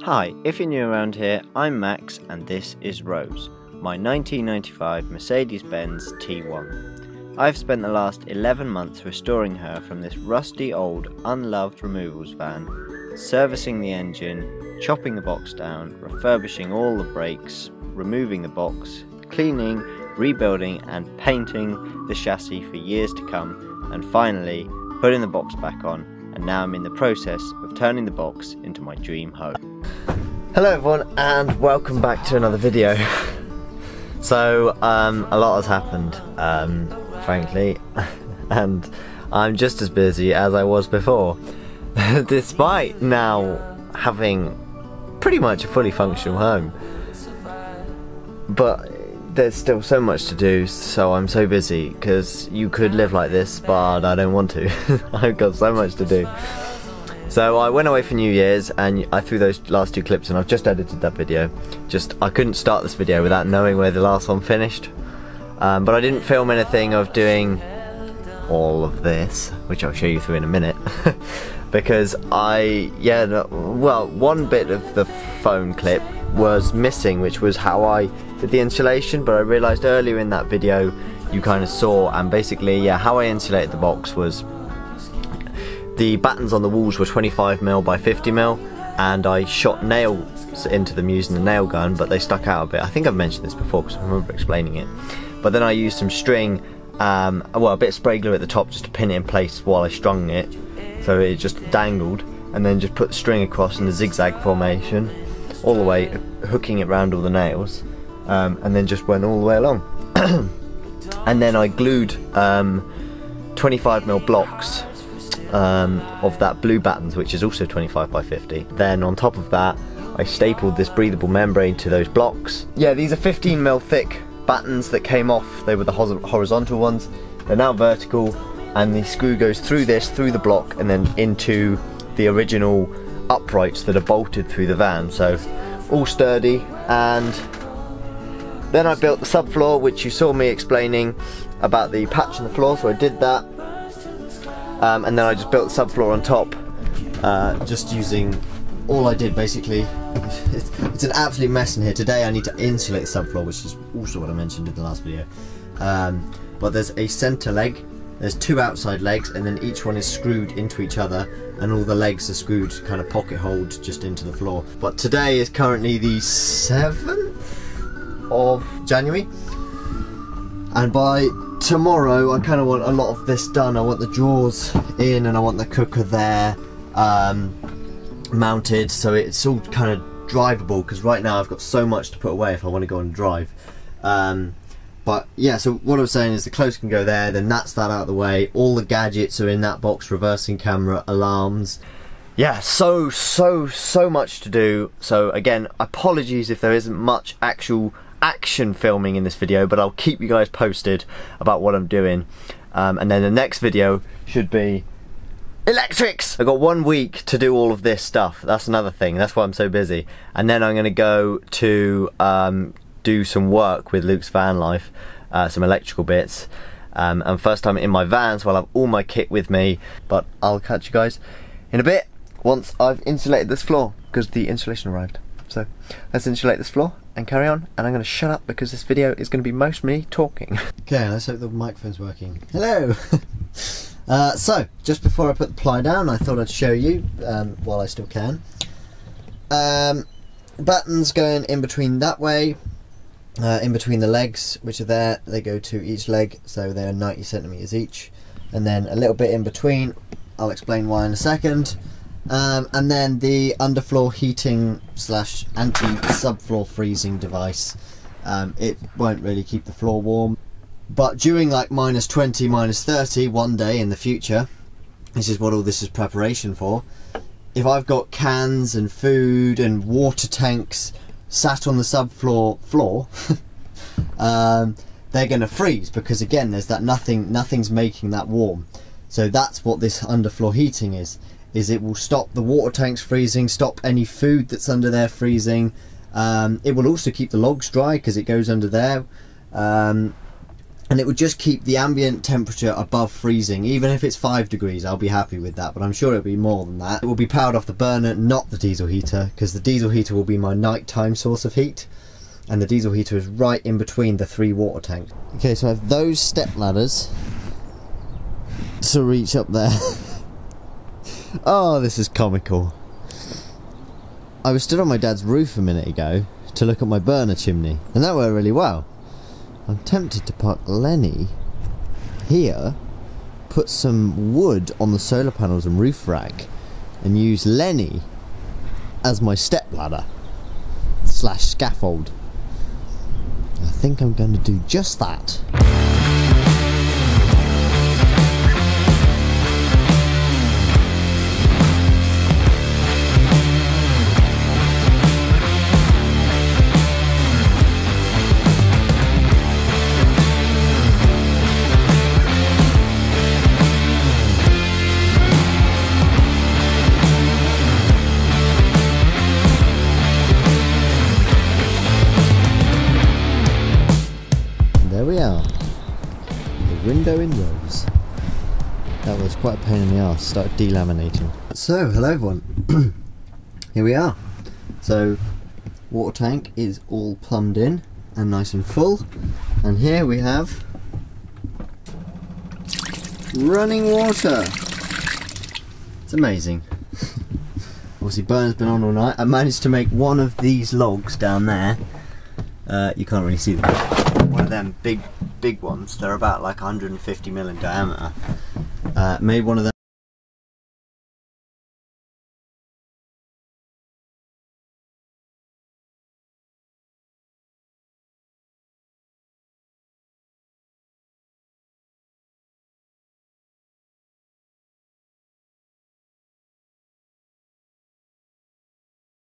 Hi, if you're new around here, I'm Max and this is Rose, my 1995 Mercedes-Benz T1. I've spent the last 11 months restoring her from this rusty old unloved removals van, servicing the engine, chopping the box down, refurbishing all the brakes, removing the box, cleaning, rebuilding and painting the chassis for years to come, and finally putting the box back on, and now I'm in the process of turning the box into my dream home. Hello everyone and welcome back to another video. So a lot has happened, frankly, and I'm just as busy as I was before, despite now having pretty much a fully functional home. But there's still so much to do, so I'm so busy, because you could live like this, but I don't want to. I've got so much to do. So I went away for New Year's and I threw those last two clips and I've just edited that video. I couldn't start this video without knowing where the last one finished. But I didn't film anything of doing all of this, which I'll show you through in a minute. Because one bit of the phone clip was missing, which was how I did the insulation, but I realised earlier in that video you kind of saw, and basically how I insulated the box was the battens on the walls were 25mm by 50mm, and I shot nails into them using the nail gun, but they stuck out a bit. I think I've mentioned this before because I remember explaining it. But then I used some string, a bit of spray glue at the top just to pin it in place while I strung it, so it just dangled, and then just put the string across in the zigzag formation all the way, hooking it round all the nails, and then just went all the way along. And then I glued 25mm blocks of that blue battens, which is also 25 by 50. Then on top of that I stapled this breathable membrane to those blocks. Yeah, these are 15mm thick battens that came off. They were the horizontal ones. They're now vertical, and the screw goes through the block and then into the original uprights that are bolted through the van, so all sturdy. And then I built the subfloor, which you saw me explaining about the patch in the floor, so I did that. And then I just built the subfloor on top, just using, all I did basically, it's an absolute mess in here. Today I need to insulate the subfloor, which is also what I mentioned in the last video. But there's a centre leg, there's two outside legs, and then each one is screwed into each other, and all the legs are screwed kind of pocket hold just into the floor. But today is currently the 7th of January, and by tomorrow I kind of want a lot of this done. I want the drawers in and I want the cooker there mounted, so it's all kind of drivable, because right now I've got so much to put away if I want to go on a drive. But yeah, so what I was saying is the clothes can go there, then that's that out of the way. All the gadgets are in that box, reversing camera, alarms. Yeah, so much to do. So again, apologies if there isn't much actual action filming in this video, but I'll keep you guys posted about what I'm doing. And then the next video should be electrics. I've got 1 week to do all of this stuff. That's another thing, that's why I'm so busy. And then I'm going to go to do some work with Luke's van life, some electrical bits, and first time in my van, so I'll have all my kit with me. But I'll catch you guys in a bit once I've insulated this floor, because the insulation arrived. So let's insulate this floor and carry on, and I'm going to shut up because this video is going to be most me talking. Okay, let's hope the microphone's working. Hello! So, just before I put the ply down, I thought I'd show you, while I still can. Buttons going in between that way, in between the legs, which are there. They go to each leg, so they're 90cm each. And then a little bit in between, I'll explain why in a second. And then the underfloor heating slash anti-subfloor freezing device. It won't really keep the floor warm, but during like -20, -30 one day in the future, this is what all this is preparation for. If I've got cans and food and water tanks sat on the subfloor floor, they're going to freeze, because again there's that nothing's making that warm. So that's what this underfloor heating is it will stop the water tanks freezing, stop any food that's under there freezing. It will also keep the logs dry because it goes under there, and and it would just keep the ambient temperature above freezing. Even if it's 5 degrees, I'll be happy with that, but I'm sure it'll be more than that. It will be powered off the burner, not the diesel heater, because the diesel heater will be my nighttime source of heat, and the diesel heater is right in between the 3 water tanks. Okay, so I have those step ladders to reach up there. Oh, this is comical. I was stood on my dad's roof a minute ago to look at my burner chimney, and that worked really well. I'm tempted to park Lenny here, put some wood on the solar panels and roof rack, and use Lenny as my step ladder / scaffold. I think I'm going to do just that. There we are, the window in rose. That was quite a pain in the arse, started delaminating. So, hello everyone, here we are. So, water tank is all plumbed in and nice and full, and here we have running water. It's amazing. Obviously burner's been on all night. I managed to make one of these logs down there. You can't really see them. One of them big ones, they're about like 150 mil in diameter. Made one of them